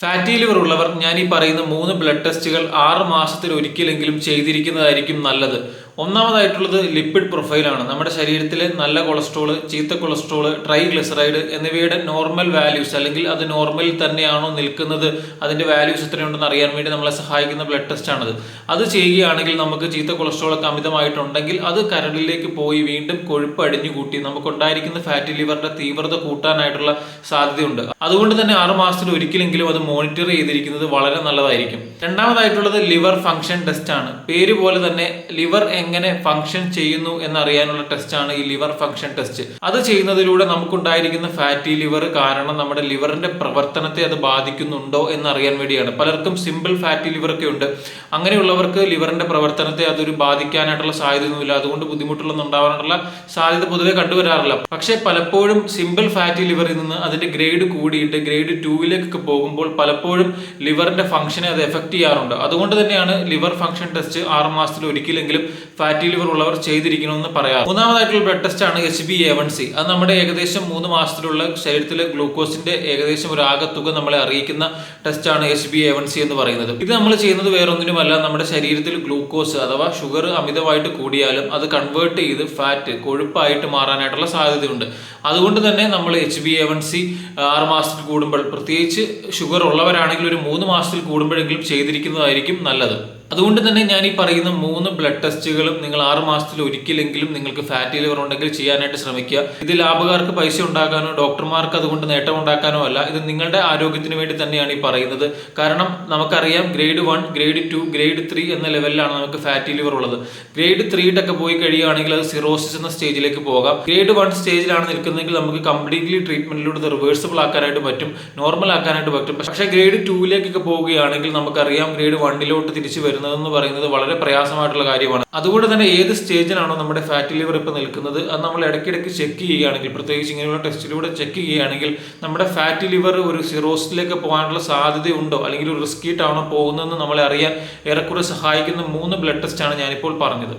Fatty liver ഉള്ളവർ ഞാൻ ഈ പറയുന്ന 3 ബ്ലഡ് ടെസ്റ്റുകൾ 6 മാസത്തിൽ ഒരിക്കലെങ്കിലും ചെയ്തിരിക്കുന്നതായിരിക്കും നല്ലത്. ഒന്നാമതായിട്ടുള്ളത് ലിപ്പിഡ് പ്രൊഫൈലാണ്. നമ്മുടെ ശരീരത്തിൽ നല്ല കൊളസ്ട്രോള്, ചീത്ത കൊളസ്ട്രോള്, ട്രൈഗ്ലിസറൈഡ് എന്നിവയുടെ നോർമൽ വാല്യൂസ് അല്ലെങ്കിൽ അത് നോർമലിൽ തന്നെയാണോ നിൽക്കുന്നത്, അതിന്റെ വാല്യൂസ് എത്രയുണ്ടെന്ന് അറിയാൻ വേണ്ടി നമ്മളെ സഹായിക്കുന്ന ബ്ലഡ് ടെസ്റ്റ് ആണത്. അത് ചെയ്യുകയാണെങ്കിൽ നമുക്ക് ചീത്ത കൊളസ്ട്രോളൊക്കെ അമിതമായിട്ടുണ്ടെങ്കിൽ അത് കരളിലേക്ക് പോയി വീണ്ടും കൊഴുപ്പ് അടിഞ്ഞു കൂട്ടി നമുക്കുണ്ടായിരിക്കുന്ന ഫാറ്റി ലിവറിന്റെ തീവ്രത കൂട്ടാനായിട്ടുള്ള സാധ്യതയുണ്ട്. അതുകൊണ്ട് തന്നെ 6 മാസത്തിൽ ഒരിക്കലെങ്കിലും അത് മോണിറ്റർ ചെയ്തിരിക്കുന്നത് വളരെ നല്ലതായിരിക്കും. രണ്ടാമതായിട്ടുള്ളത് ലിവർ ഫംഗ്ഷൻ ടെസ്റ്റ് ആണ്. പേര് പോലെ തന്നെ ലിവർ എങ്ങനെ ഫംഗ്ഷൻ ചെയ്യുന്നു എന്നറിയാനുള്ള ടെസ്റ്റ് ആണ് ഈ ലിവർ ഫംഗ്ഷൻ ടെസ്റ്റ്. അത് ചെയ്യുന്നതിലൂടെ നമുക്കുണ്ടായിരിക്കുന്ന ഫാറ്റി ലിവർ കാരണം നമ്മുടെ ലിവറിന്റെ പ്രവർത്തനത്തെ അത് ബാധിക്കുന്നുണ്ടോ എന്നറിയാൻ വേണ്ടിയാണ്. പലർക്കും സിമ്പിൾ ഫാറ്റി ലിവർ ഒക്കെ ഉണ്ട്. അങ്ങനെയുള്ളവർക്ക് ലിവറിന്റെ പ്രവർത്തനത്തെ അതൊരു ബാധിക്കാനായിട്ടുള്ള സാധ്യതയൊന്നുമില്ല. അതുകൊണ്ട് ബുദ്ധിമുട്ടുകളൊന്നും ഉണ്ടാവാനുള്ള സാധ്യത പൊതുവെ കണ്ടുവരാറില്ല. പക്ഷെ പലപ്പോഴും സിമ്പിൾ ഫാറ്റി ലിവറിൽ നിന്ന് അതിന്റെ ഗ്രേഡ് കൂടിയിട്ട് ഗ്രേഡ് 2 പോകുമ്പോൾ പലപ്പോഴും ലിവറിന്റെ ഫംഗ്ഷനെ അത് എഫക്ട് ചെയ്യാറുണ്ട്. അതുകൊണ്ട് തന്നെയാണ് ലിവർ ഫംഗ്ഷൻ ടെസ്റ്റ് 6 മാസത്തിൽ ഒരിക്കലെങ്കിലും ഫാറ്റി ലിവർ ഉള്ളവർ ചെയ്തിരിക്കണമെന്ന് പറയാം. മൂന്നാമതായിട്ടുള്ള ബ്ലഡ് ടെസ്റ്റ് ആണ് HbA1c. അത് നമ്മുടെ ഏകദേശം 3 മാസത്തിലുള്ള ശരീരത്തിലെ ഗ്ലൂക്കോസിന്റെ ഏകദേശം ഒരു ആകത്തുക നമ്മളെ അറിയിക്കുന്ന ടെസ്റ്റ് ആണ് HbA1c എന്ന് പറയുന്നത്. ഇത് നമ്മൾ ചെയ്യുന്നത് വേറൊന്നിനുമല്ല, നമ്മുടെ ശരീരത്തിൽ ഗ്ലൂക്കോസ് അഥവാ ഷുഗർ അമിതമായിട്ട് കൂടിയാലും അത് കൺവേർട്ട് ചെയ്ത് ഫാറ്റ് കൊഴുപ്പായിട്ട് മാറാനായിട്ടുള്ള സാധ്യതയുണ്ട്. അതുകൊണ്ട് തന്നെ നമ്മൾ HbA1c 6 മാസത്തിൽ കൂടുമ്പോൾ, പ്രത്യേകിച്ച് ഷുഗർ ഉള്ളവരാണെങ്കിൽ ഒരു 3 മാസത്തിൽ കൂടുമ്പോഴെങ്കിലും ചെയ്തിരിക്കുന്നതായിരിക്കും നല്ലത്. അതുകൊണ്ട് തന്നെ ഞാൻ ഈ പറയുന്ന 3 ബ്ലഡ് ടെസ്റ്റുകളും നിങ്ങൾ 6 മാസത്തിൽ ഒരിക്കലെങ്കിലും നിങ്ങൾക്ക് ഫാറ്റി ലിവർ ഉണ്ടെങ്കിൽ ചെയ്യാനായിട്ട് ശ്രമിക്കുക. ഇത് ലാഭക്കാർക്ക് പൈസ ഉണ്ടാക്കാനോ ഡോക്ടർമാർക്ക് അതുകൊണ്ട് നേട്ടം ഉണ്ടാക്കാനോ അല്ല, ഇത് നിങ്ങളുടെ ആരോഗ്യത്തിന് വേണ്ടി തന്നെയാണ് ഈ പറയുന്നത്. കാരണം നമുക്കറിയാം ഗ്രേഡ് 1, ഗ്രേഡ് 2, ഗ്രേഡ് 3 എന്ന ലെവലിലാണ് നമുക്ക് ഫാറ്റി ലിവർ ഉള്ളത്. ഗ്രേഡ് 3 ഒക്കെ പോയി കഴിയുകയാണെങ്കിൽ അത് സിറോസിസ് എന്ന സ്റ്റേജിലേക്ക് പോകാം. ഗ്രേഡ് 1 സ്റ്റേജിലാണ് നിൽക്കുന്നതെങ്കിൽ നമുക്ക് കംപ്ലീറ്റ്ലി ട്രീറ്റ്മെന്റിലൂടെ റിവേഴ്സിബിൾ ആക്കാനായിട്ട് പറ്റും, നോർമൽ ആക്കാനായിട്ട് പറ്റും. പക്ഷേ ഗ്രേഡ് 2 പോവുകയാണെങ്കിൽ നമുക്കറിയാം ഗ്രേഡ് 1 തിരിച്ചു വരുന്നതെന്ന് പറയുന്നത് വളരെ പ്രയാസമായിട്ടുള്ള കാര്യമാണ്. അതുകൊണ്ട് തന്നെ ഏത് സ്റ്റേജിലാണോ നമ്മുടെ ഫാറ്റി ലിവർ ഇപ്പോൾ നിൽക്കുന്നത് അത് നമ്മൾ ഇടയ്ക്കിടയ്ക്ക് ചെക്ക് ചെയ്യുകയാണെങ്കിൽ, പ്രത്യേകിച്ച് ഇങ്ങനെയുള്ള ടെസ്റ്റിലൂടെ ചെക്ക് ചെയ്യുകയാണെങ്കിൽ നമ്മുടെ ഫാറ്റി ലിവർ ഒരു സിറോസിലേക്ക് പോകാനുള്ള സാധ്യതയുണ്ടോ അല്ലെങ്കിൽ ഒരു റിസ്കീട്ടാണോ പോകുന്നതെന്ന് നമ്മളെ അറിയാൻ ഏറെക്കുറെ സഹായിക്കുന്ന 3 ബ്ലഡ് ടെസ്റ്റാണ് ഞാനിപ്പോൾ പറഞ്ഞത്.